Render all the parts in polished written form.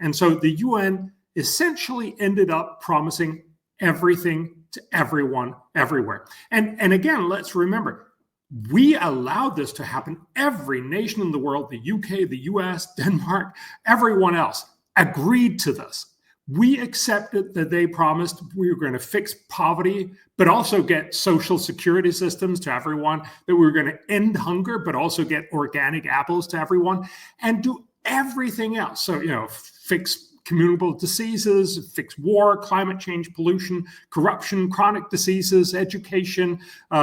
And so the UN essentially ended up promising everything to everyone, everywhere. And again, let's remember, we allowed this to happen. Every nation in the world, the UK, the US, Denmark, everyone else agreed to this. We accepted that they promised we were going to fix poverty, but also get social security systems to everyone, that we were going to end hunger, but also get organic apples to everyone, and do everything else. So, fix communicable diseases, fix war, climate change, pollution, corruption, chronic diseases, education,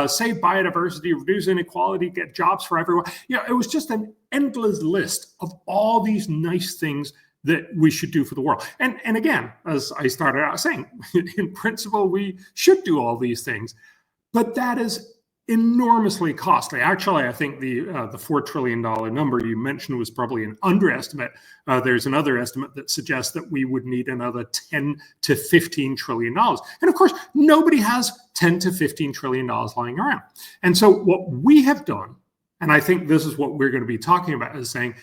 save biodiversity, reduce inequality, get jobs for everyone. It was just an endless list of all these nice things that we should do for the world. And again, as I started out saying, in principle, we should do all these things, but that is enormously costly. Actually, I think the $4 trillion number you mentioned was probably an underestimate. There's another estimate that suggests that we would need another $10 to $15 trillion. And of course, nobody has $10 to $15 trillion lying around. And so what we have done, and I think this is what we're going to be talking about, is saying,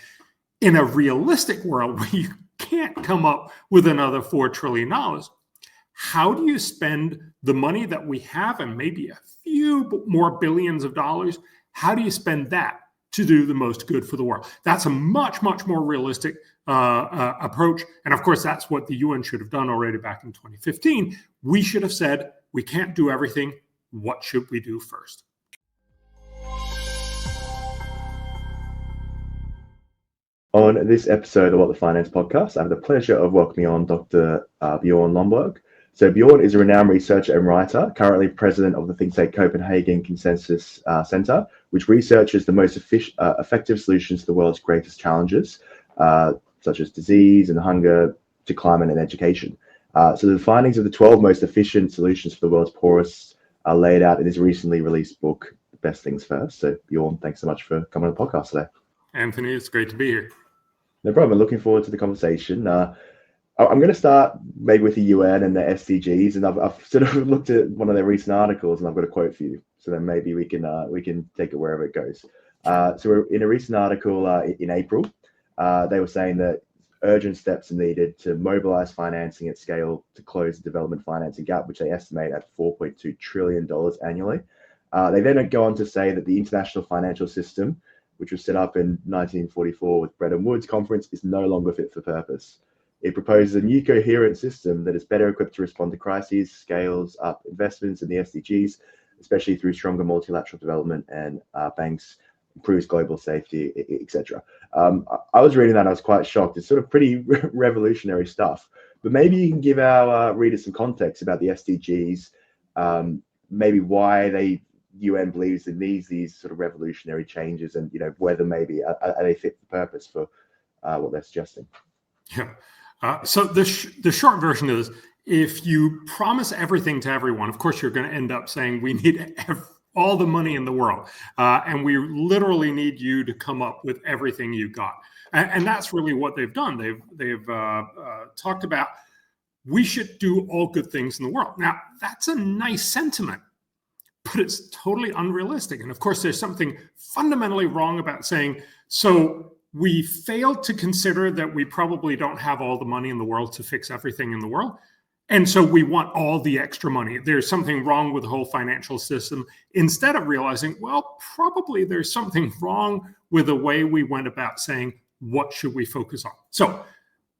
in a realistic world where you can't come up with another $4 trillion, how do you spend the money that we have, and maybe a few more billions of dollars? How do you spend that to do the most good for the world? That's a much, much more realistic approach. And of course, that's what the UN should have done already back in 2015. We should have said, we can't do everything. What should we do first? On this episode of What the Finance podcast, I have the pleasure of welcoming on Dr. Bjorn Lomborg. So Bjorn is a renowned researcher and writer, currently president of the think tank Copenhagen Consensus Center, which researches the most effective solutions to the world's greatest challenges, such as disease and hunger, to climate and education. So the findings of the 12 most efficient solutions for the world's poorest are laid out in his recently released book, Best Things First. So Bjorn, thanks so much for coming on the podcast today. Anthony, it's great to be here. No problem. I'm looking forward to the conversation. I'm going to start maybe with the UN and the SDGs, and I've sort of looked at one of their recent articles, and I've got a quote for you. So then maybe we can take it wherever it goes. So in a recent article in April, they were saying that urgent steps are needed to mobilize financing at scale to close the development financing gap, which they estimate at $4.2 trillion annually. They then go on to say that the international financial system, which was set up in 1944 with Bretton Woods Conference, is no longer fit for purpose. It proposes a new coherent system that is better equipped to respond to crises, scales up investments in the SDGs, especially through stronger multilateral development and banks, improves global safety, etc. I was reading that and I was quite shocked. It's sort of pretty revolutionary stuff. But maybe you can give our readers some context about the SDGs, maybe why the UN believes it needs these sort of revolutionary changes, and whether maybe are they fit for purpose for what they're suggesting. Yeah. So the short version is, if you promise everything to everyone, of course you're going to end up saying we need all the money in the world, and we literally need you to come up with everything you got. And that's really what they've done. They've talked about we should do all good things in the world. Now that's a nice sentiment, but it's totally unrealistic. And of course, there's something fundamentally wrong about saying, so we failed to consider that we probably don't have all the money in the world to fix everything in the world. And so we want all the extra money. There's something wrong with the whole financial system, instead of realizing, well, probably there's something wrong with the way we went about saying, what should we focus on? So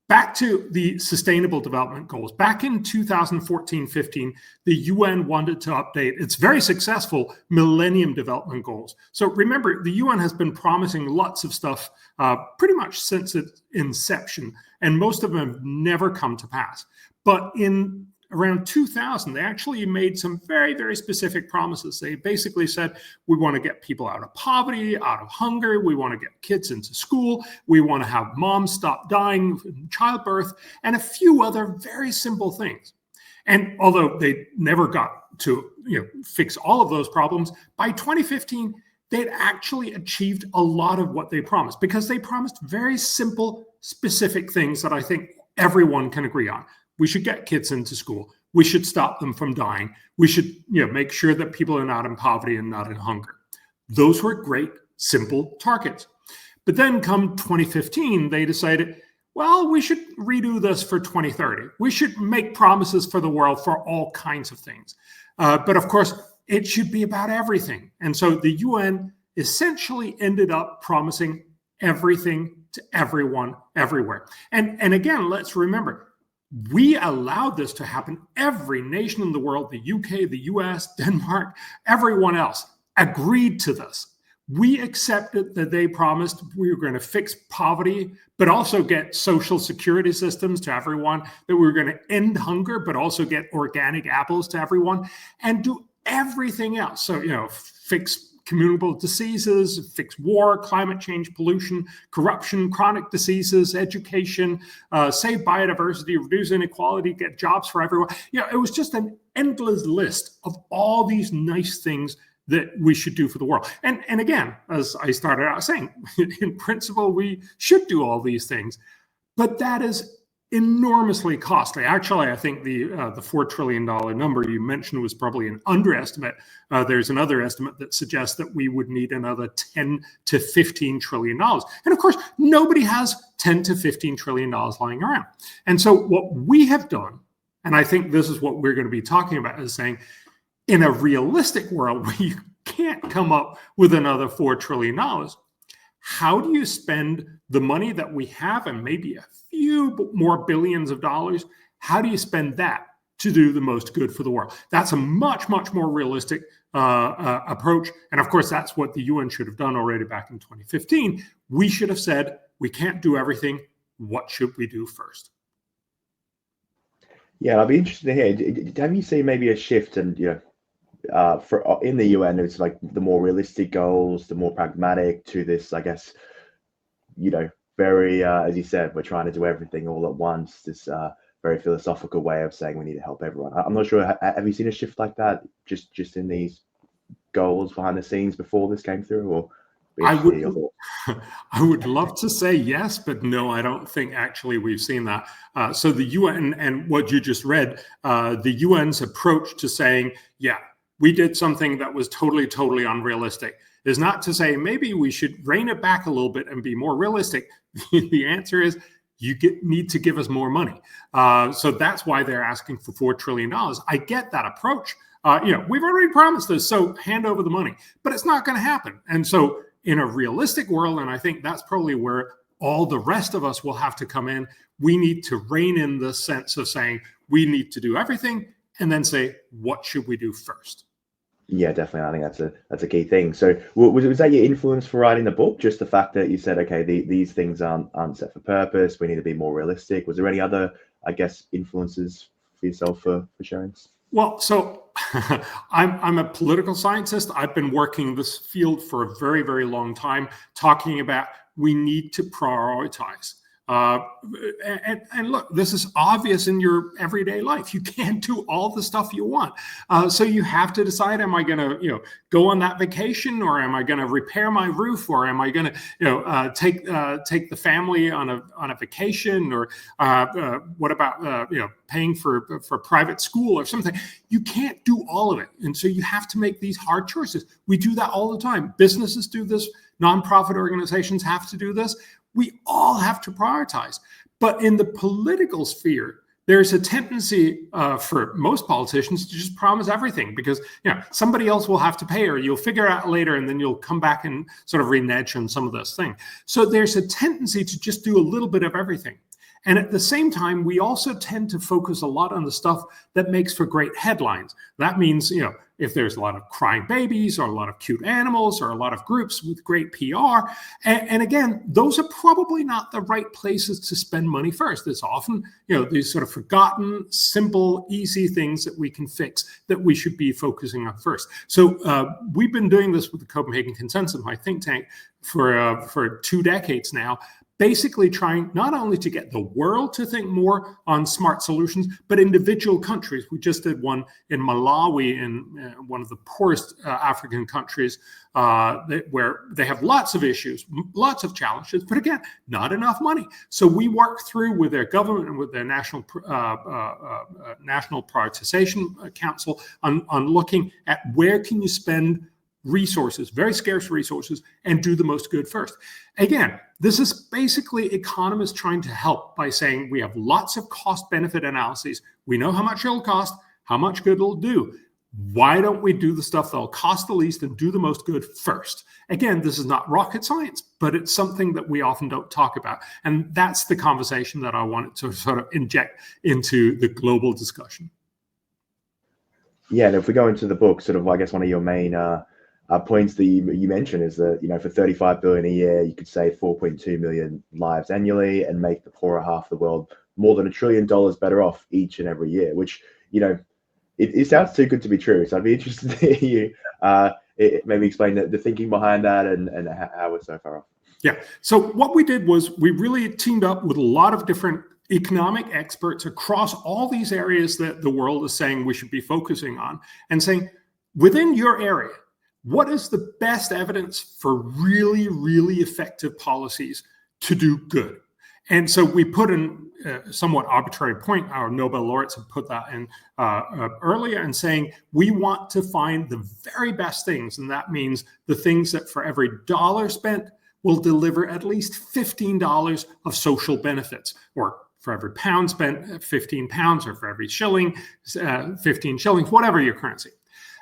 back to the Sustainable Development Goals. Back in 2014-15, the UN wanted to update its very successful Millennium Development Goals. So remember, the UN has been promising lots of stuff pretty much since its inception, and most of them have never come to pass. But in around 2000, they actually made some very, very specific promises. They basically said, we want to get people out of poverty, out of hunger. We want to get kids into school. We want to have moms stop dying in childbirth, and a few other very simple things. And although they never got to fix all of those problems, by 2015, they'd actually achieved a lot of what they promised, because they promised very simple, specific things that I think everyone can agree on. We should get kids into school. We should stop them from dying. We should make sure that people are not in poverty and not in hunger. Those were great, simple targets. But then come 2015, they decided well, we should redo this for 2030. We should make promises for the world for all kinds of things. But of course, it should be about everything. And so the UN essentially ended up promising everything to everyone, everywhere. And again, let's remember, we allowed this to happen. Every nation in the world, the UK, the US, Denmark, everyone else agreed to this. We accepted that they promised we were going to fix poverty, but also get social security systems to everyone, that we were going to end hunger, but also get organic apples to everyone, and do everything else. So, fix communicable diseases, fix war, climate change, pollution, corruption, chronic diseases, education, save biodiversity, reduce inequality, get jobs for everyone. It was just an endless list of all these nice things that we should do for the world. And again, as I started out saying, in principle, we should do all these things, but that is enormously costly. Actually, I think the $4 trillion number you mentioned was probably an underestimate. There's another estimate that suggests that we would need another $10 to $15 trillion. And of course, nobody has $10 to $15 trillion lying around. And so what we have done, and I think this is what we're going to be talking about, is saying, in a realistic world where you can't come up with another $4 trillion, how do you spend the money that we have, and maybe a few more billions of dollars? How do you spend that to do the most good for the world? That's a much, much more realistic approach. And of course, that's what the UN should have done already back in 2015. We should have said, we can't do everything. What should we do first? Yeah, I'd be interested to hear. Have you seen maybe a shift, and for in the UN, it's like the more realistic goals, the more pragmatic, to this, I guess, very, as you said, we're trying to do everything all at once. This very philosophical way of saying we need to help everyone. I'm not sure. Have you seen a shift like that, just in these goals behind the scenes before this came through, or? I would love to say yes, but no, I don't think actually we've seen that. So the UN, and what you just read, the UN's approach to saying, yeah, we did something that was totally unrealistic, is not to say maybe we should rein it back a little bit and be more realistic. The answer is you need to give us more money. So that's why they're asking for $4 trillion. I get that approach. We've already promised this, so hand over the money, but it's not going to happen. And so in a realistic world, and I think that's probably where all the rest of us will have to come in, we need to rein in the sense of saying we need to do everything, and then say, what should we do first? Yeah, definitely. I think that's a key thing. So was that your influence for writing the book? Just the fact that you said, okay, these things aren't set for purpose, we need to be more realistic. Was there any other, I guess, influences for yourself for sharing? Well, so I'm a political scientist. I've been working this field for a very, very long time, talking about we need to prioritize. And look, this is obvious in your everyday life. You can't do all the stuff you want. So you have to decide, am I going to, go on that vacation, or am I going to repair my roof, or am I going to, take the family on a vacation, or what about, paying for private school or something? You can't do all of it. And so you have to make these hard choices. We do that all the time. Businesses do this. Nonprofit organizations have to do this. We all have to prioritize. But in the political sphere, there's a tendency for most politicians to just promise everything, because somebody else will have to pay, or you'll figure it out later, and then you'll come back and sort of renege on some of this thing. So there's a tendency to just do a little bit of everything. And at the same time, we also tend to focus a lot on the stuff that makes for great headlines. That means, if there's a lot of crying babies, or a lot of cute animals, or a lot of groups with great PR. And again, those are probably not the right places to spend money first. It's often, these sort of forgotten, simple, easy things that we can fix that we should be focusing on first. So we've been doing this with the Copenhagen Consensus, my think tank, for 2 decades now, basically trying not only to get the world to think more on smart solutions, but individual countries. We just did one in Malawi, in one of the poorest African countries, where they have lots of issues, lots of challenges, but again, not enough money. So we work through with their government and with their national prioritization council on looking at where can you spend resources, very scarce resources, and do the most good first. Again, this is basically economists trying to help by saying we have lots of cost-benefit analyses. We know how much it'll cost, how much good it'll do. Why don't we do the stuff that'll cost the least and do the most good first? Again, this is not rocket science, but it's something that we often don't talk about. And that's the conversation that I wanted to sort of inject into the global discussion. Yeah, and if we go into the book, sort of, I guess one of your main points that you mentioned is that, you know, for 35 billion a year, you could save 4.2 million lives annually and make the poorer half of the world more than $1 trillion better off each and every year, which, you know, it sounds too good to be true. So I'd be interested to hear you maybe explain the thinking behind that and how we're so far off. Yeah. So what we did was we really teamed up with a lot of different economic experts across all these areas that the world is saying we should be focusing on, and saying, within your area, what is the best evidence for really, really effective policies to do good? And so we put in a somewhat arbitrary point. Our Nobel laureates have put that in earlier, and saying we want to find the very best things. And that means the things that for every dollar spent will deliver at least $15 of social benefits, or for every pound spent, 15 pounds, or for every shilling, 15 shillings, whatever your currency.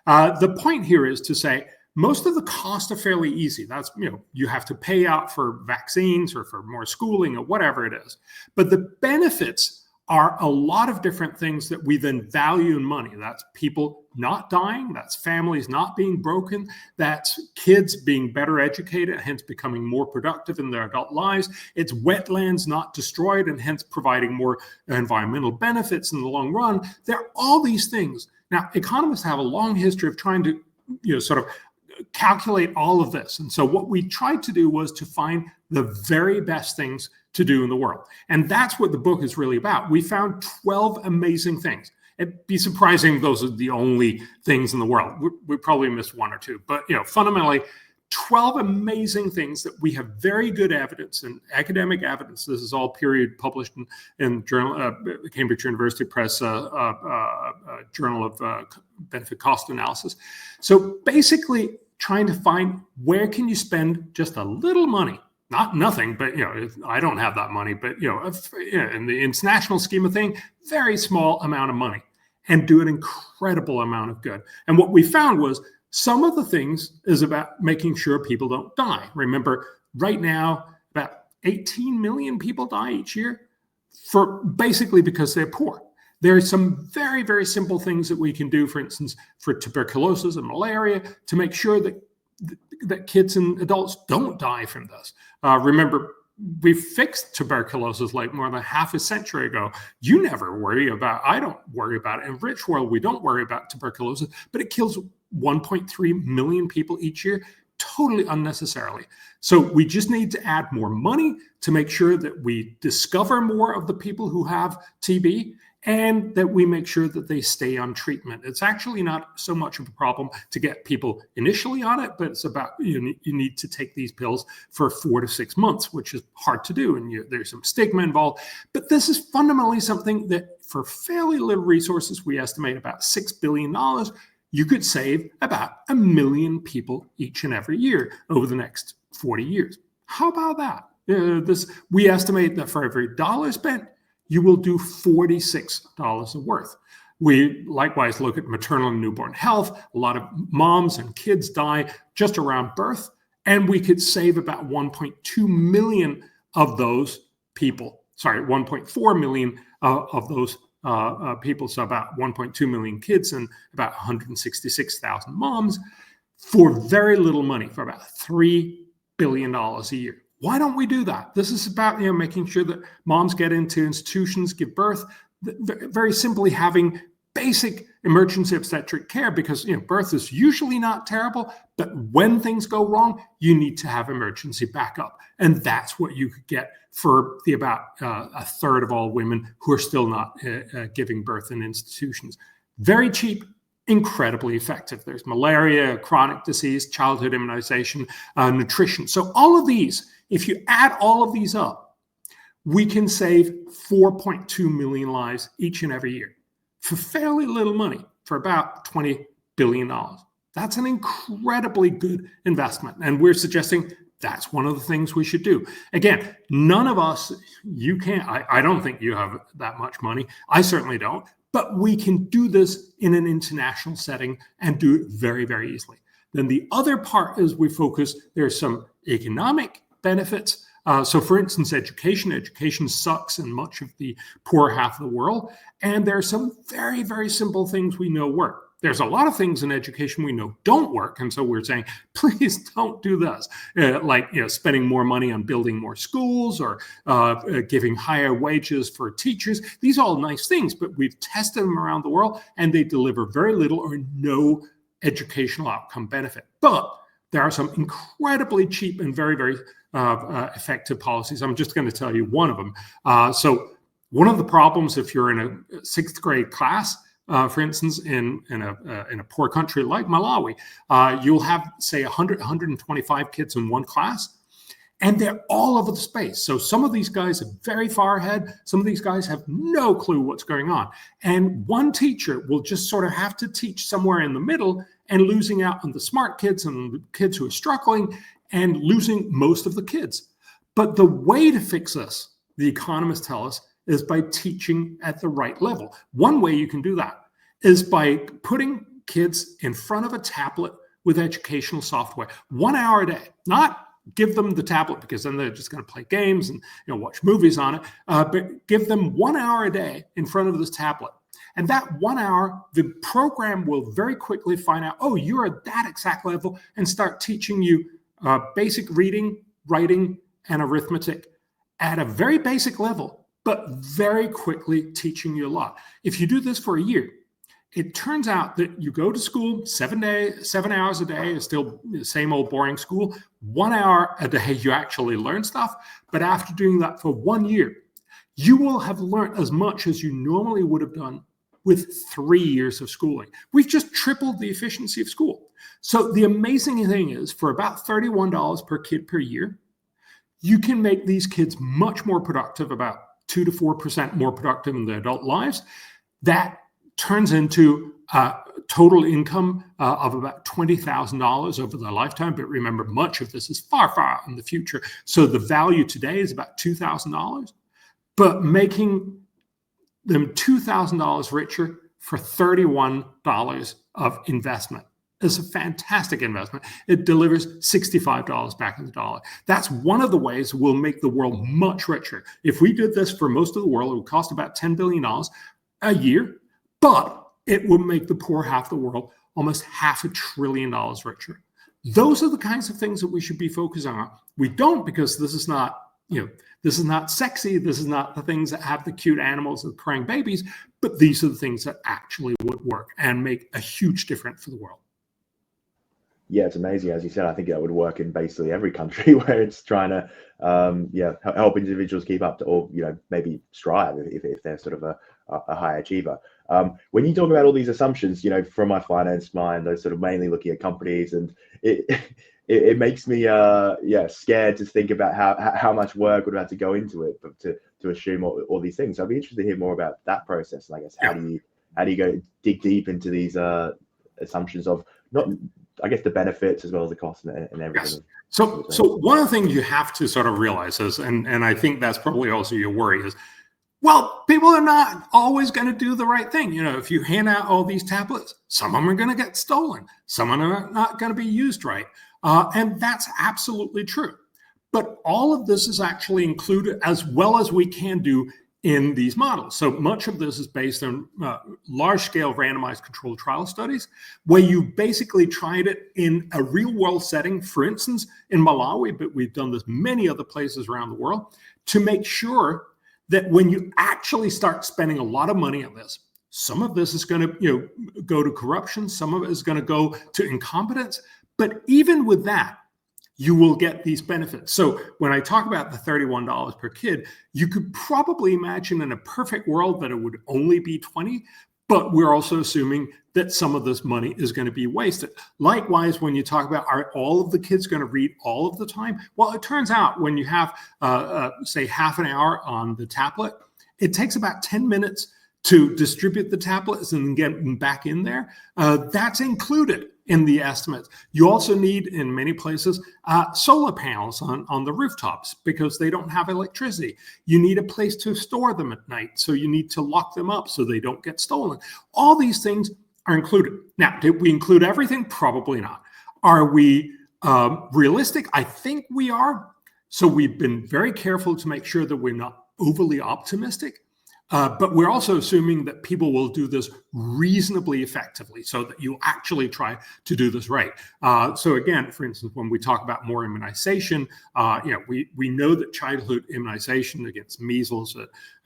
The point here is to say, most of the costs are fairly easy. That's, you know, you have to pay out for vaccines or for more schooling or whatever it is. But the benefits are a lot of different things that we then value in money. That's people not dying, that's families not being broken, that's kids being better educated, hence becoming more productive in their adult lives. It's wetlands not destroyed and hence providing more environmental benefits in the long run. There are all these things. Now, economists have a long history of trying to, you know, sort of calculate all of this. And so what we tried to do was to find the very best things to do in the world. And that's what the book is really about. We found 12 amazing things. It'd be surprising those are the only things in the world. We probably missed one or two, but, you know, fundamentally 12 amazing things that we have very good evidence and academic evidence. This is all period published in journal, Cambridge University Press Journal of Benefit Cost Analysis. So basically trying to find where can you spend just a little money, not nothing, but, you know, I don't have that money, but, you know, in the international scheme of thing, very small amount of money and do an incredible amount of good. And what we found was some of the things is about making sure people don't die. Remember, right now, about 18 million people die each year for basically because they're poor. There are some very, very simple things that we can do, for instance, for tuberculosis and malaria, to make sure that kids and adults don't die from this. Remember, we fixed tuberculosis like more than half a century ago. You never worry about, I don't worry about it. In rich world, we don't worry about tuberculosis, but it kills 1.3 million people each year, totally unnecessarily. So we just need to add more money to make sure that we discover more of the people who have TB, and that we make sure that they stay on treatment. It's actually not so much of a problem to get people initially on it, but it's about, you need to take these pills for 4 to 6 months, which is hard to do, and there's some stigma involved. But this is fundamentally something that for fairly little resources, we estimate about $6 billion, you could save about 1 million people each and every year over the next 40 years. How about that? We estimate that for every dollar spent, you will do $46 of worth. We likewise look at maternal and newborn health. A lot of moms and kids die just around birth, and we could save about 1.2 million of those people. Sorry, 1.4 million of those people, so about 1.2 million kids and about 166,000 moms for very little money, for about $3 billion a year. Why don't we do that? This is about, making sure that moms get into institutions, give birth, very simply having basic emergency obstetric care, because birth is usually not terrible, but when things go wrong, you need to have emergency backup. And that's what you could get for the about a third of all women who are still not giving birth in institutions. Very cheap, incredibly effective. There's malaria, chronic disease, childhood immunization, nutrition. So all of these, if you add all of these up, we can save 4.2 million lives each and every year for fairly little money, for about $20 billion. That's an incredibly good investment. And we're suggesting that's one of the things we should do. Again, none of us, you can't, I don't think you have that much money. I certainly don't. But we can do this in an international setting and do it very, very easily. Then the other part is we focus, there's some economic benefits. So for instance, education sucks in much of the poor half of the world. And there are some very, very simple things we know work. There's a lot of things in education we know don't work. And so we're saying, please don't do this. Like, spending more money on building more schools or giving higher wages for teachers. These are all nice things, but we've tested them around the world and they deliver very little or no educational outcome benefit. But there are some incredibly cheap and very, very effective policies. I'm just going to tell you one of them. So one of the problems if you're in a 6th grade class, for instance, in a poor country like Malawi, you'll have, say, 125 kids in one class, and they're all over the space. So some of these guys are very far ahead. Some of these guys have no clue what's going on. And one teacher will just sort of have to teach somewhere in the middle and losing out on the smart kids and the kids who are struggling and losing most of the kids. But the way to fix this, the economists tell us, is by teaching at the right level. One way you can do that is by putting kids in front of a tablet with educational software, 1 hour a day. Not give them the tablet because then they're just going to play games and watch movies on it, but give them 1 hour a day in front of this tablet. And that 1 hour, the program will very quickly find out, oh, you're at that exact level, and start teaching you basic reading, writing, and arithmetic at a very basic level, but very quickly teaching you a lot. If you do this for a year, it turns out that you go to school 7 hours a day is still the same old boring school. 1 hour a day, you actually learn stuff. But after doing that for 1 year, you will have learned as much as you normally would have done with 3 years of schooling. We've just tripled the efficiency of school. So the amazing thing is, for about $31 per kid per year, you can make these kids much more productive, about 2 to 4% more productive in their adult lives. That turns into total income of about $20,000 over their lifetime. But remember, much of this is far, far in the future. So the value today is about $2,000, but making them $2,000 richer for $31 of investment is a fantastic investment. It delivers $65 back in the dollar. That's one of the ways we'll make the world much richer. If we did this for most of the world, it would cost about $10 billion a year, but it will make the poor half of the world almost $500 billion richer. Those are the kinds of things that we should be focusing on. We don't, because this is not, this is not sexy. This is not the things that have the cute animals and crying babies, but these are the things that actually would work and make a huge difference for the world. Yeah, it's amazing. As you said, I think that would work in basically every country where it's trying to, help individuals keep up to, or, maybe strive if they're sort of a high achiever. When you talk about all these assumptions, from my finance mind, they're sort of mainly looking at companies, and it makes me, scared to think about how much work would have to go into it, but to assume all these things. So I'd be interested to hear more about that process. And I guess, how do you go dig deep into these assumptions of not, I guess, the benefits as well as the costs and everything. Yes. So one of the things you have to sort of realize is, and I think that's probably also your worry, is, well, people are not always going to do the right thing. If you hand out all these tablets, some of them are going to get stolen. Some of them are not going to be used right. And that's absolutely true. But all of this is actually included, as well as we can do, in these models. So much of this is based on large-scale randomized controlled trial studies, where you basically tried it in a real-world setting, for instance, in Malawi, but we've done this many other places around the world, to make sure that when you actually start spending a lot of money on this, some of this is going to go to corruption, some of it is going to go to incompetence, but even with that, you will get these benefits. So when I talk about the $31 per kid, you could probably imagine in a perfect world that it would only be 20, but we're also assuming that some of this money is going to be wasted. Likewise, when you talk about, are all of the kids going to read all of the time? Well, it turns out when you have, say, half an hour on the tablet, it takes about 10 minutes to distribute the tablets and get them back in there. That's included in the estimates. You also need, in many places, solar panels on the rooftops because they don't have electricity. You need a place to store them at night, so you need to lock them up so they don't get stolen. All these things are included. Now, did we include everything? Probably not. Are we realistic? I think we are. So we've been very careful to make sure that we're not overly optimistic. But we're also assuming that people will do this reasonably effectively so that you actually try to do this right. So again, for instance, when we talk about more immunization, we know that childhood immunization against measles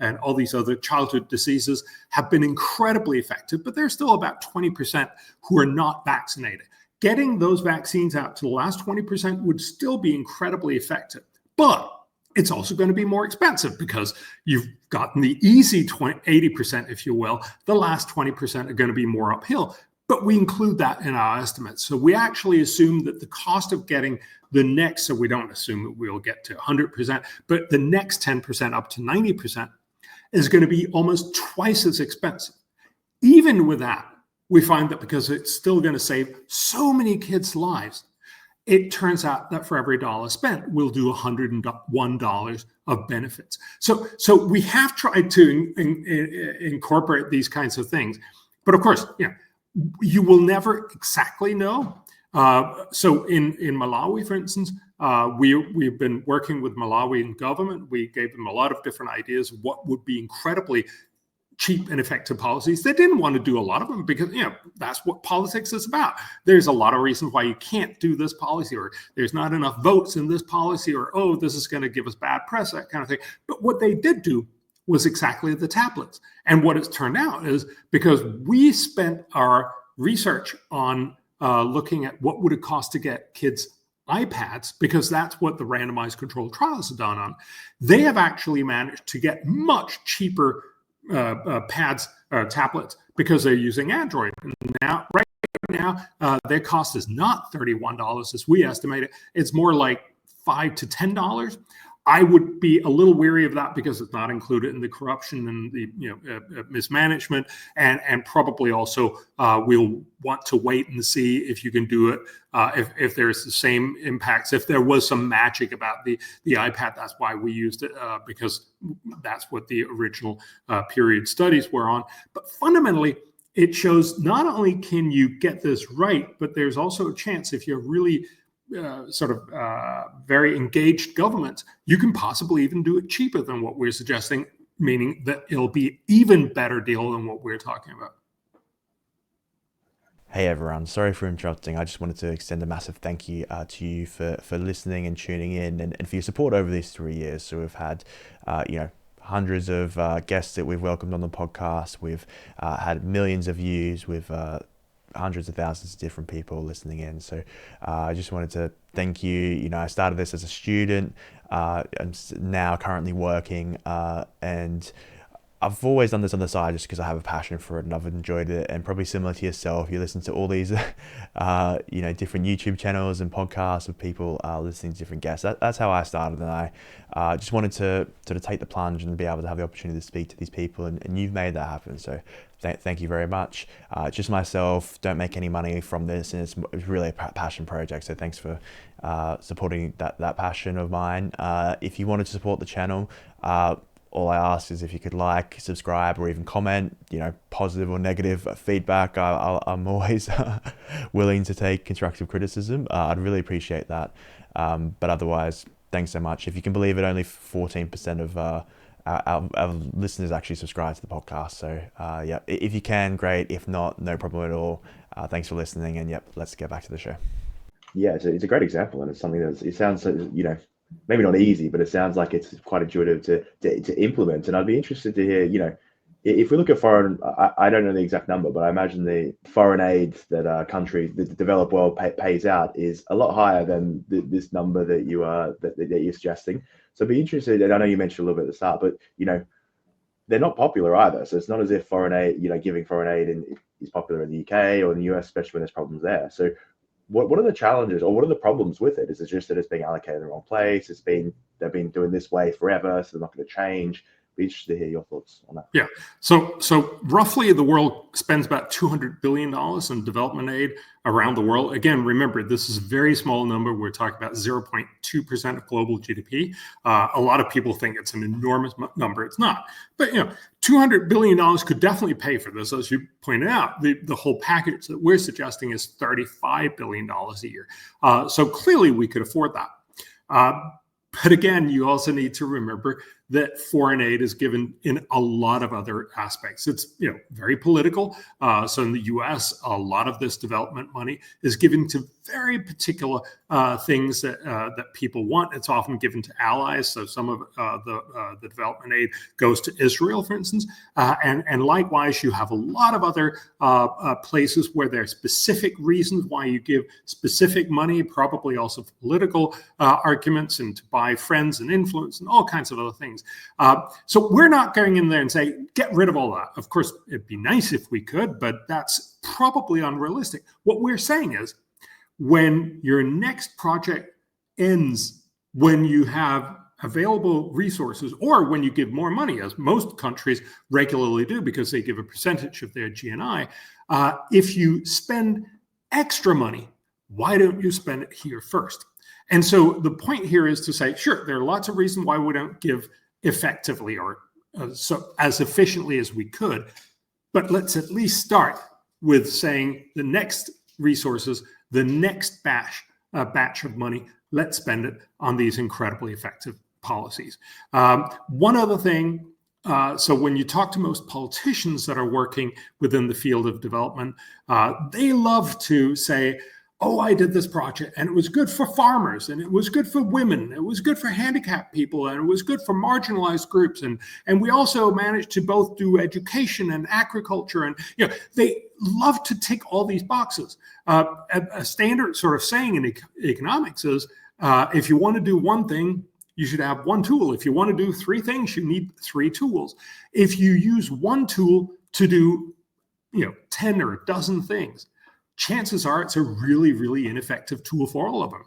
and all these other childhood diseases have been incredibly effective, but there's still about 20% who are not vaccinated. Getting those vaccines out to the last 20% would still be incredibly effective. But it's also going to be more expensive because you've gotten the easy 80%, if you will. The last 20% are going to be more uphill. But we include that in our estimates. So we actually assume that the cost of getting the next, so we don't assume that we'll get to 100%, but the next 10% up to 90% is going to be almost twice as expensive. Even with that, we find that because it's still going to save so many kids' lives, it turns out that for every dollar spent, we'll do $101 of benefits. So we have tried to incorporate these kinds of things. But of course, you will never exactly know. So in Malawi, for instance, we've been working with Malawian government. We gave them a lot of different ideas of what would be incredibly cheap and effective policies. They didn't want to do a lot of them because, that's what politics is about. There's a lot of reasons why you can't do this policy, or there's not enough votes in this policy, or, oh, this is going to give us bad press, that kind of thing. But what they did do was exactly the tablets. And what it's turned out is because we spent our research on looking at what would it cost to get kids iPads, because that's what the randomized controlled trials have done on, they have actually managed to get much cheaper tablets because they're using Android. Now, right now, their cost is not $31 as we estimate it. It's more like $5 to $10. I would be a little weary of that because it's not included in the corruption and the mismanagement, and probably also we'll want to wait and see if you can do it if there's the same impacts. If there was some magic about the iPad, that's why we used it, because that's what the original period studies were on. But fundamentally, it shows not only can you get this right, but there's also a chance if you're really very engaged governments, you can possibly even do it cheaper than what we're suggesting, meaning that it'll be even better deal than what we're talking about. Hey everyone, sorry for interrupting. I just wanted to extend a massive thank you to you for listening and tuning in and for your support over these 3 years. So we've had, hundreds of guests that we've welcomed on the podcast. We've had millions of views. We've hundreds of thousands of different people listening in. So I just wanted to thank you. I started this as a student. I'm now currently working, and I've always done this on the side just because I have a passion for it and I've enjoyed it. And probably similar to yourself, you listen to all these, different YouTube channels and podcasts of people listening to different guests. That's how I started, and I just wanted to sort of take the plunge and be able to have the opportunity to speak to these people, and you've made that happen. So thank you very much. Just myself, don't make any money from this, and it's really a passion project. So thanks for supporting that passion of mine. If you wanted to support the channel, all I ask is if you could like, subscribe, or even comment, positive or negative feedback. I'm always willing to take constructive criticism. I'd really appreciate that. But otherwise, thanks so much. If you can believe it, only 14% of our listeners actually subscribe to the podcast. So if you can, great. If not, no problem at all. Thanks for listening, and let's get back to the show. Yeah, it's a great example, and it's something it sounds maybe not easy, but it sounds like it's quite intuitive to implement. And I'd be interested to hear, if we look at foreign, I don't know the exact number, but I imagine the foreign aid that countries, the developed world pays out is a lot higher than this number that you're suggesting. So I'd be interested, and I know you mentioned a little bit at the start, but they're not popular either. So it's not as if foreign aid, giving foreign aid is popular in the UK or in the US, especially when there's problems there. So what are the challenges, or what are the problems with it? Is it just that it's being allocated in the wrong place? They've been doing this way forever, so they're not going to change. be interested to hear your thoughts on that. Yeah. So roughly the world spends about $200 billion in development aid around the world. Again, remember, this is a very small number. We're talking about 0.2% of global GDP. A lot of people think it's an enormous number. It's not. But, $200 billion could definitely pay for this. As you pointed out, the whole package that we're suggesting is $35 billion a year. So clearly we could afford that. But again, you also need to remember that foreign aid is given in a lot of other aspects. It's very political. So in the U.S., a lot of this development money is given to very particular things that people want. It's often given to allies. So some of the development aid goes to Israel, for instance. And likewise, you have a lot of other places where there are specific reasons why you give specific money, probably also for political arguments and to buy friends and influence and all kinds of other things. So we're not going in there and say, get rid of all that. Of course, it'd be nice if we could, but that's probably unrealistic. What we're saying is, when your next project ends, when you have available resources, or when you give more money, as most countries regularly do because they give a percentage of their GNI, if you spend extra money, why don't you spend it here first? And so the point here is to say, sure, there are lots of reasons why we don't give effectively or so as efficiently as we could, but let's at least start with saying the next resources, the next batch of money, let's spend it on these incredibly effective policies. One other thing, so when you talk to most politicians that are working within the field of development, they love to say, oh, I did this project and it was good for farmers and it was good for women, it was good for handicapped people, and it was good for marginalized groups. And we also managed to both do education and agriculture. And they love to tick all these boxes. A standard sort of saying in economics is, if you want to do one thing, you should have one tool. If you want to do three things, you need three tools. If you use one tool to do 10 or a dozen things, chances are it's a really, really ineffective tool for all of them.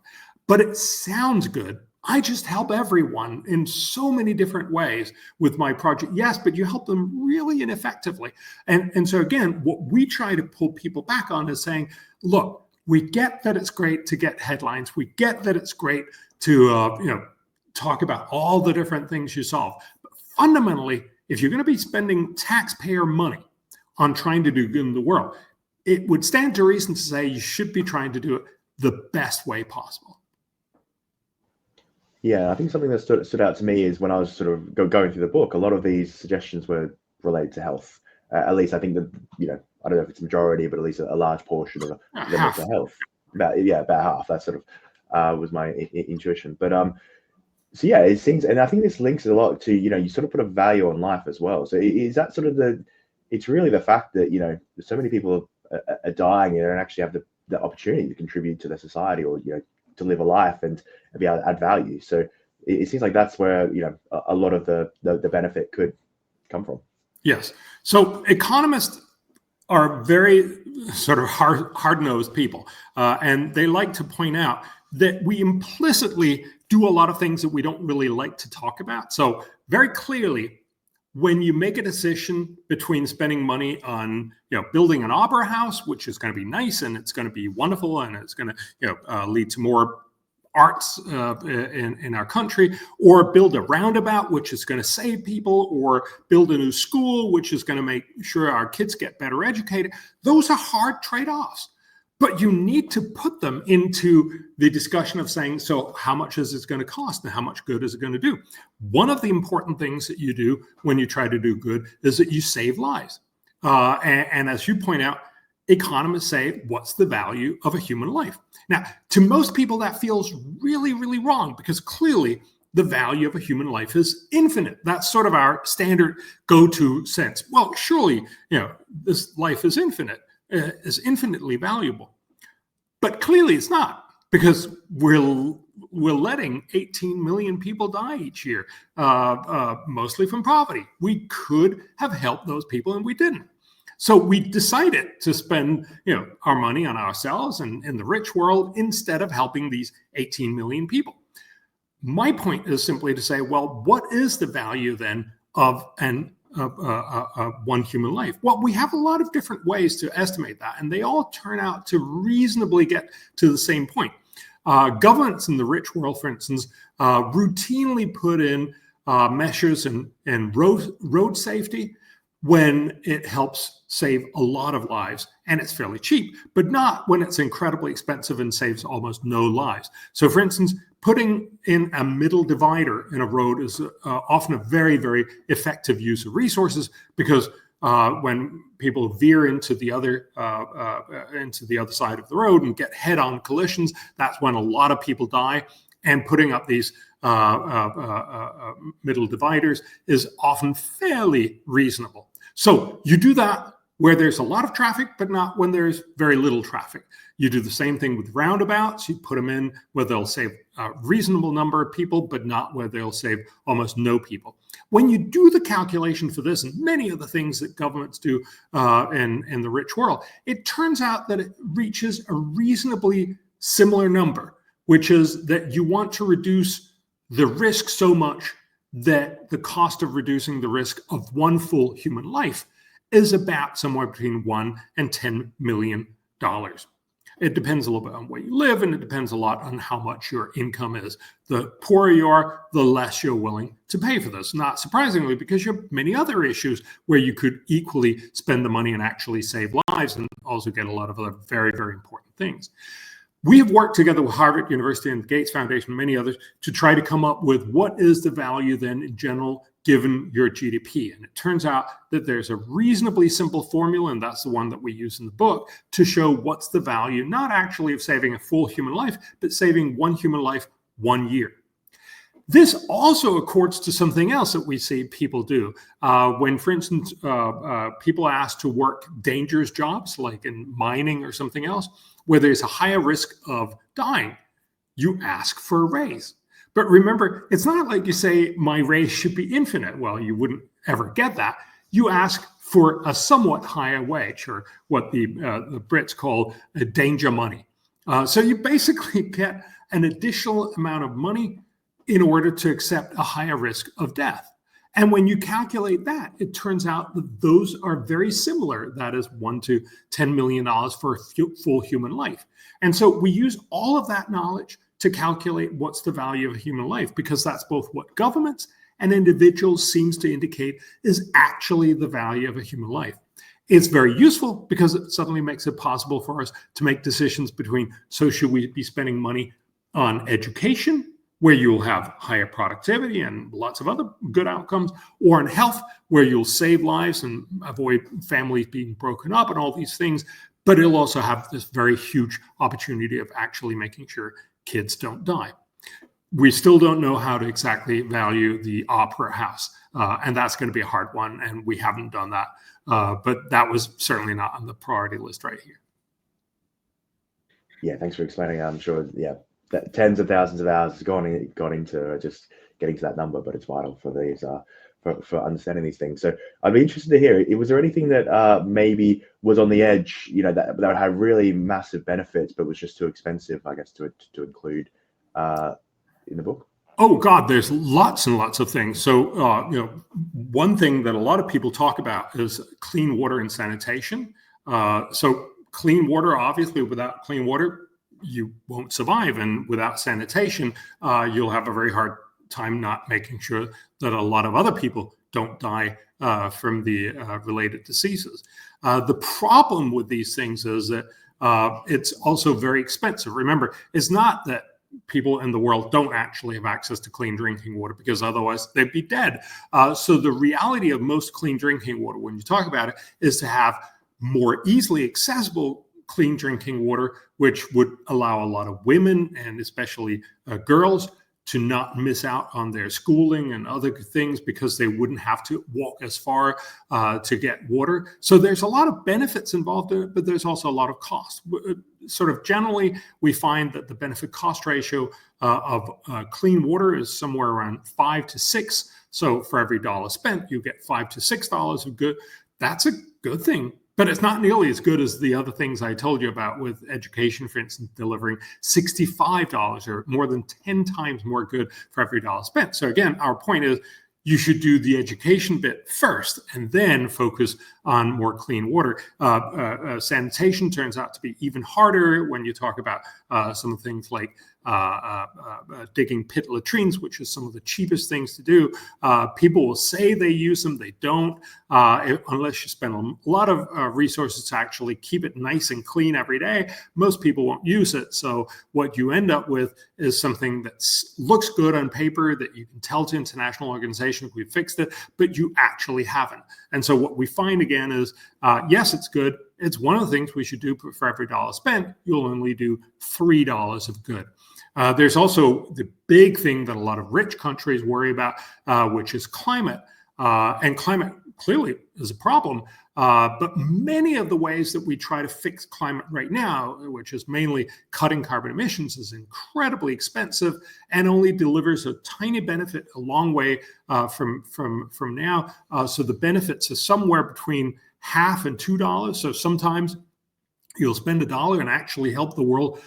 But it sounds good. I just help everyone in so many different ways with my project. Yes, but you help them really ineffectively. And so again, what we try to pull people back on is saying, look, we get that it's great to get headlines. We get that it's great to talk about all the different things you solve. But fundamentally, if you're going to be spending taxpayer money on trying to do good in the world, it would stand to reason to say you should be trying to do it the best way possible. Yeah, I think something that stood out to me is when I was sort of going through the book, a lot of these suggestions were related to health. At least I think that, I don't know if it's a majority, but at least a large portion of them was to health. About half. That sort of was my intuition. But so yeah, it seems, and I think this links a lot to, you sort of put a value on life as well. So is that sort of it's really the fact that, so many people are dying and don't actually have the opportunity to contribute to their society or to live a life and be able to add value. So it seems like that's where a lot of the benefit could come from. Yes. So economists are very sort of hard-nosed people, and they like to point out that we implicitly do a lot of things that we don't really like to talk about. So very clearly, when you make a decision between spending money on, building an opera house, which is going to be nice and it's going to be wonderful and it's going to, lead to more arts in our country, or build a roundabout, which is going to save people, or build a new school, which is going to make sure our kids get better educated, those are hard trade-offs. But you need to put them into the discussion of saying, so how much is it going to cost and how much good is it going to do? One of the important things that you do when you try to do good is that you save lives. And as you point out, economists say, what's the value of a human life? Now, to most people, that feels really, really wrong, because clearly the value of a human life is infinite. That's sort of our standard go-to sense. Well, surely, this life is infinite. Is infinitely valuable, but clearly it's not, because we're letting 18 million people die each year, mostly from poverty. We could have helped those people and we didn't. So we decided to spend our money on ourselves and in the rich world instead of helping these 18 million people. My point is simply to say, well, what is the value then of one human life? Well, we have a lot of different ways to estimate that, and they all turn out to reasonably get to the same point. Governments in the rich world, for instance, routinely put in measures in road safety when it helps save a lot of lives and it's fairly cheap, but not when it's incredibly expensive and saves almost no lives. So, for instance, putting in a middle divider in a road is often a very, very effective use of resources, because when people veer into the other side of the road and get head-on collisions, that's when a lot of people die. And putting up these middle dividers is often fairly reasonable. So you do that where there's a lot of traffic, but not when there's very little traffic. You do the same thing with roundabouts. You put them in where they'll save a reasonable number of people, but not where they'll save almost no people. When you do the calculation for this and many of the things that governments do in the rich world, it turns out that it reaches a reasonably similar number, which is that you want to reduce the risk so much that the cost of reducing the risk of one full human life is about somewhere between $1 and $10 million. It depends a little bit on where you live, and it depends a lot on how much your income is. The poorer you are, the less you're willing to pay for this. Not surprisingly, because you have many other issues where you could equally spend the money and actually save lives and also get a lot of other very, very important things. We have worked together with Harvard University and the Gates Foundation and many others to try to come up with what is the value then in general given your GDP. And it turns out that there's a reasonably simple formula, and that's the one that we use in the book, to show what's the value, not actually of saving a full human life, but saving one human life 1 year. This also accords to something else that we see people do. When, for instance, people are asked to work dangerous jobs, like in mining or something else, where there's a higher risk of dying, you ask for a raise. But remember, it's not like you say, my raise should be infinite. Well, you wouldn't ever get that. You ask for a somewhat higher wage, or what the Brits call danger money. So you basically get an additional amount of money in order to accept a higher risk of death. And when you calculate that, it turns out that those are very similar. That is $1 to $10 million for a full human life. And so we use all of that knowledge to calculate what's the value of a human life, because that's both what governments and individuals seems to indicate is actually the value of a human life. It's very useful because it suddenly makes it possible for us to make decisions between, so should we be spending money on education, where you'll have higher productivity and lots of other good outcomes, or in health, where you'll save lives and avoid families being broken up and all these things, but it'll also have this very huge opportunity of actually making sure kids don't die. We still don't know how to exactly value the opera house, and that's going to be a hard one, and we haven't done that, but that was certainly not on the priority list right here. Yeah, thanks for explaining. I'm sure, that tens of thousands of hours has gone into just getting to that number, but it's vital for these for understanding these things. So I'd be interested to hear, was there anything that maybe was on the edge, that would have really massive benefits, but was just too expensive, I guess, to include in the book? Oh God, there's lots and lots of things. So one thing that a lot of people talk about is clean water and sanitation. So clean water, obviously, without clean water, you won't survive, and without sanitation, you'll have a very hard time not making sure that a lot of other people don't die from the related diseases. The problem with these things is that it's also very expensive. Remember, it's not that people in the world don't actually have access to clean drinking water, because otherwise they'd be dead. So the reality of most clean drinking water, when you talk about it, is to have more easily accessible clean drinking water, which would allow a lot of women and especially girls to not miss out on their schooling and other things, because they wouldn't have to walk as far to get water. So there's a lot of benefits involved in it, but there's also a lot of cost. Sort of generally, we find that the benefit cost ratio of clean water is somewhere around 5 to 6. So for every dollar spent, you get $5 to $6 of good. That's a good thing. But it's not nearly as good as the other things I told you about, with education, for instance, delivering $65 or more than 10 times more good for every dollar spent. So again, our point is, you should do the education bit first and then focus on more clean water. Sanitation turns out to be even harder when you talk about some things like digging pit latrines, which is some of the cheapest things to do. People will say they use them, they don't, unless you spend a lot of resources to actually keep it nice and clean every day. Most people won't use it. So what you end up with is something that looks good on paper, that you can tell to international organizations we fixed it, but you actually haven't. And so what we find again is, yes, it's good. It's one of the things we should do, but for every dollar spent, you'll only do $3 of good. There's also the big thing that a lot of rich countries worry about, which is climate. And climate clearly is a problem. But many of the ways that we try to fix climate right now, which is mainly cutting carbon emissions, is incredibly expensive and only delivers a tiny benefit a long way from now. So the benefits are somewhere between half and $2. So sometimes you'll spend $1 and actually help the world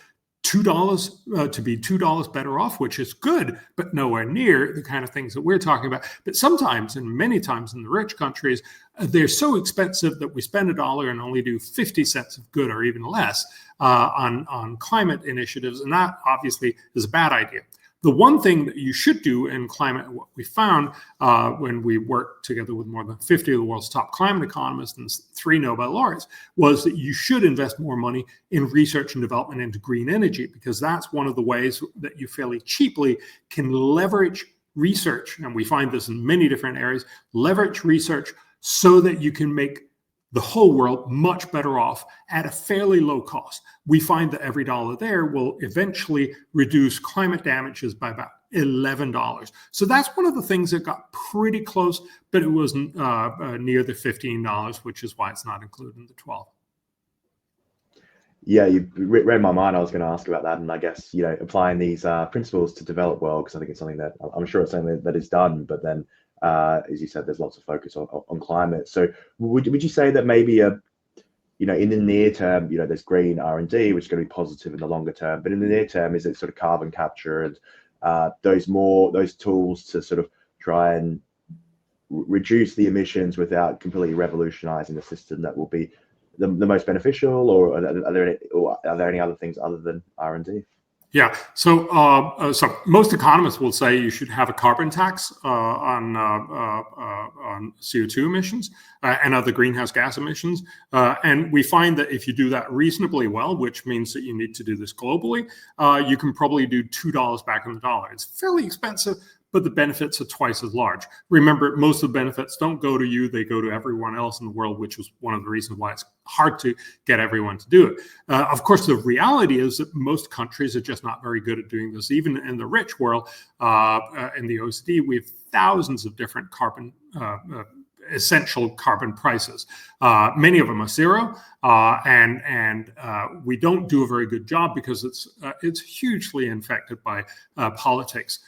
$2 to be $2 better off, which is good, but nowhere near the kind of things that we're talking about. But sometimes, and many times in the rich countries, they're so expensive that we spend $1 and only do 50 cents of good or even less on climate initiatives. And that obviously is a bad idea. The one thing that you should do in climate, what we found when we worked together with more than 50 of the world's top climate economists and 3 Nobel laureates, was that you should invest more money in research and development into green energy, because that's one of the ways that you fairly cheaply can leverage research. And we find this in many different areas, leverage research so that you can make the whole world much better off at a fairly low cost. We find that every dollar there will eventually reduce climate damages by about $11. So that's one of the things that got pretty close, but it wasn't near the $15, which is why it's not included in the 12. Yeah, you read my mind. I was going to ask about that, and I guess, applying these principles to developed world, because I think it's something that I'm sure it's something that is done, but then as you said, there's lots of focus on climate. So would you say that maybe in the near term, there's green R&D, which is going to be positive in the longer term, but in the near term, is it sort of carbon capture and those tools to sort of try and reduce the emissions without completely revolutionizing the system that will be the most beneficial, or are there any other things other than R&D? Yeah, so most economists will say you should have a carbon tax on CO2 emissions and other greenhouse gas emissions. And we find that if you do that reasonably well, which means that you need to do this globally, you can probably do $2 back on the dollar. It's fairly expensive, but the benefits are twice as large. Remember, most of the benefits don't go to you, they go to everyone else in the world, which is one of the reasons why it's hard to get everyone to do it. Of course, the reality is that most countries are just not very good at doing this. Even in the rich world, in the OECD, we have thousands of different essential carbon prices. Many of them are zero, and we don't do a very good job because it's hugely infected by politics.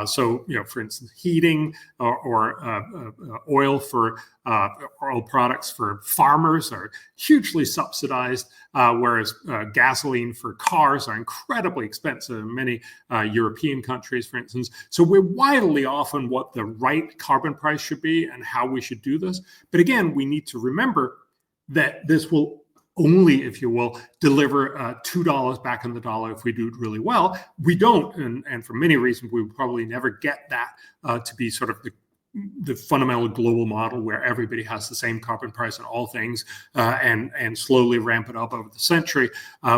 So, for instance, heating or oil for oil products for farmers are hugely subsidized, whereas gasoline for cars are incredibly expensive in many European countries, for instance. So we're widely off on what the right carbon price should be and how we should do this. But again, we need to remember that this will only, if you will, deliver $2 back on the dollar if we do it really well. We don't, and for many reasons, we will probably never get that to be sort of the fundamental global model where everybody has the same carbon price on all things and slowly ramp it up over the century.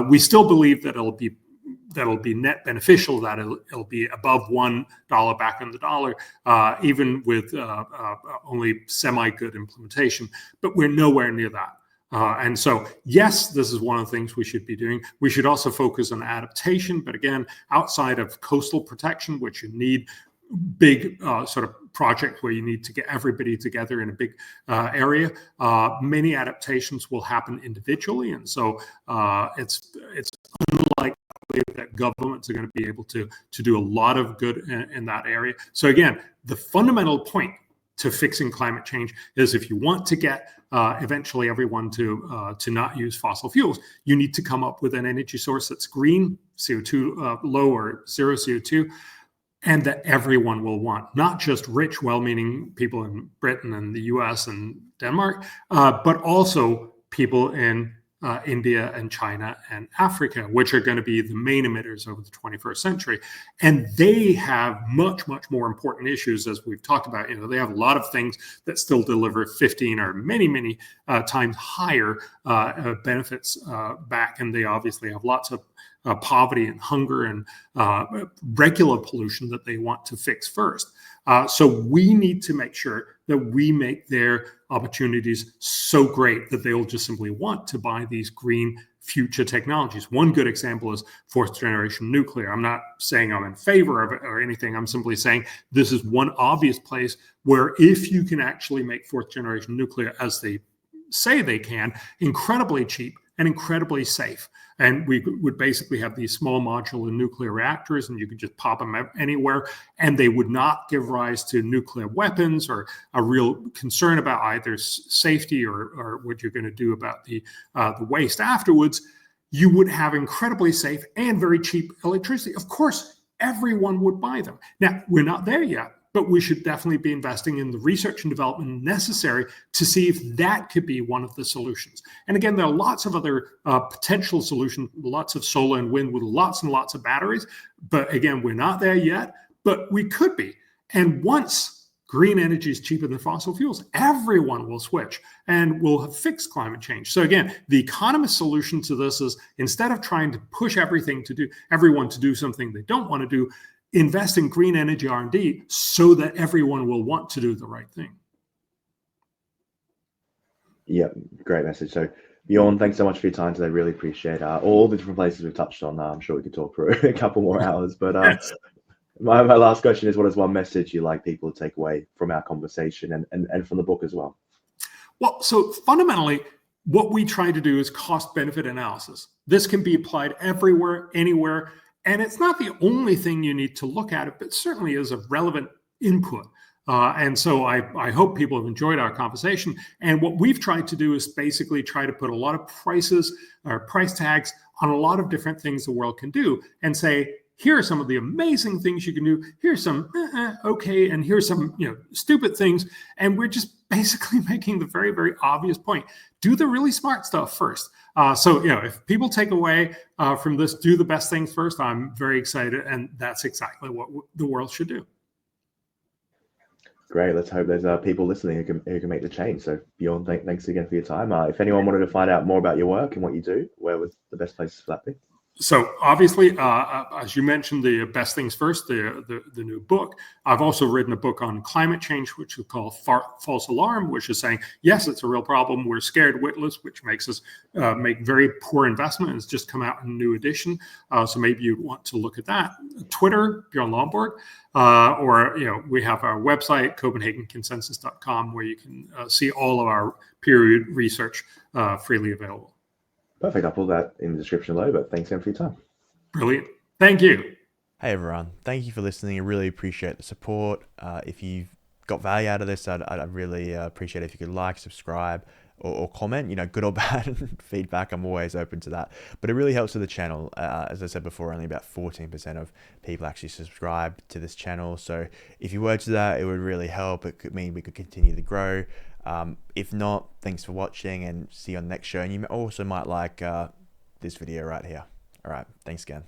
We still believe that it'll be net beneficial, that it'll be above $1 back on the dollar, even with only semi-good implementation, but we're nowhere near that. And so, yes, this is one of the things we should be doing. We should also focus on adaptation, but again, outside of coastal protection, which you need big sort of project where you need to get everybody together in a big area, many adaptations will happen individually. And so it's unlikely that governments are going to be able to do a lot of good in that area. So again, the fundamental point to fixing climate change is if you want to get eventually everyone to not use fossil fuels, you need to come up with an energy source that's green, CO2 low or zero CO2, and that everyone will want, not just rich, well-meaning people in Britain and the US and Denmark, but also people in India and China and Africa, which are going to be the main emitters over the 21st century. And they have much, much more important issues, as we've talked about. They have a lot of things that still deliver 15 or many, many times higher benefits back. And they obviously have lots of poverty and hunger and regular pollution that they want to fix first. So we need to make sure that we make their opportunities so great that they'll just simply want to buy these green future technologies. One good example is fourth generation nuclear. I'm not saying I'm in favor of it or anything. I'm simply saying this is one obvious place where if you can actually make fourth generation nuclear, as they say they can, incredibly cheap and incredibly safe. And we would basically have these small modular nuclear reactors, and you could just pop them anywhere, and they would not give rise to nuclear weapons or a real concern about either safety or what you're going to do about the waste afterwards. You would have incredibly safe and very cheap electricity. Of course, everyone would buy them. Now, we're not there yet, but we should definitely be investing in the research and development necessary to see if that could be one of the solutions. And again, there are lots of other potential solutions, lots of solar and wind with lots and lots of batteries. But again, we're not there yet, but we could be. And once green energy is cheaper than fossil fuels, everyone will switch and we'll have fixed climate change. So again, the economist solution to this is, instead of trying to push everyone to do something they don't want to do, invest in green energy R&D so that everyone will want to do the right thing. Yeah, great message. So Bjorn, thanks so much for your time today. Really appreciate all the different places we've touched on. I'm sure we could talk for a couple more hours, but Yes. my last question is, what is one message you'd like people to take away from our conversation and from the book as well? Well, so fundamentally, what we try to do is cost-benefit analysis. This can be applied everywhere, anywhere. And it's not the only thing you need to look at, but certainly is a relevant input. And so I hope people have enjoyed our conversation. And what we've tried to do is basically try to put a lot of prices or price tags on a lot of different things the world can do and say, here are some of the amazing things you can do. Here's some okay, and here's some stupid things. And we're just basically making the very, very obvious point. Do the really smart stuff first. So if people take away from this, do the best things first, I'm very excited. And that's exactly what the world should do. Great. Let's hope there's people listening who can make the change. So Bjorn, thanks again for your time. If anyone wanted to find out more about your work and what you do, where would the best places for that be? So obviously, as you mentioned, the best things first, the new book. I've also written a book on climate change, which we call False Alarm, which is saying, yes, it's a real problem. We're scared witless, which makes us make very poor investment. It's just come out in a new edition. So maybe you want to look at that. Twitter, Bjorn Lomborg, or we have our website, CopenhagenConsensus.com, where you can see all of our peer-reviewed research freely available. Perfect. I'll put that in the description below, but thanks again for your time. Brilliant. Thank you. Hey everyone, thank you for listening. I really appreciate the support. If you've got value out of this, I'd really appreciate it if you could like, subscribe, or comment, good or bad feedback. I'm always open to that, but it really helps with the channel. As I said before, only about 14% of people actually subscribe to this channel. So if you were to that, it would really help. It could mean we could continue to grow. If not, thanks for watching and see you on the next show. And you also might like this video right here. All right, thanks again.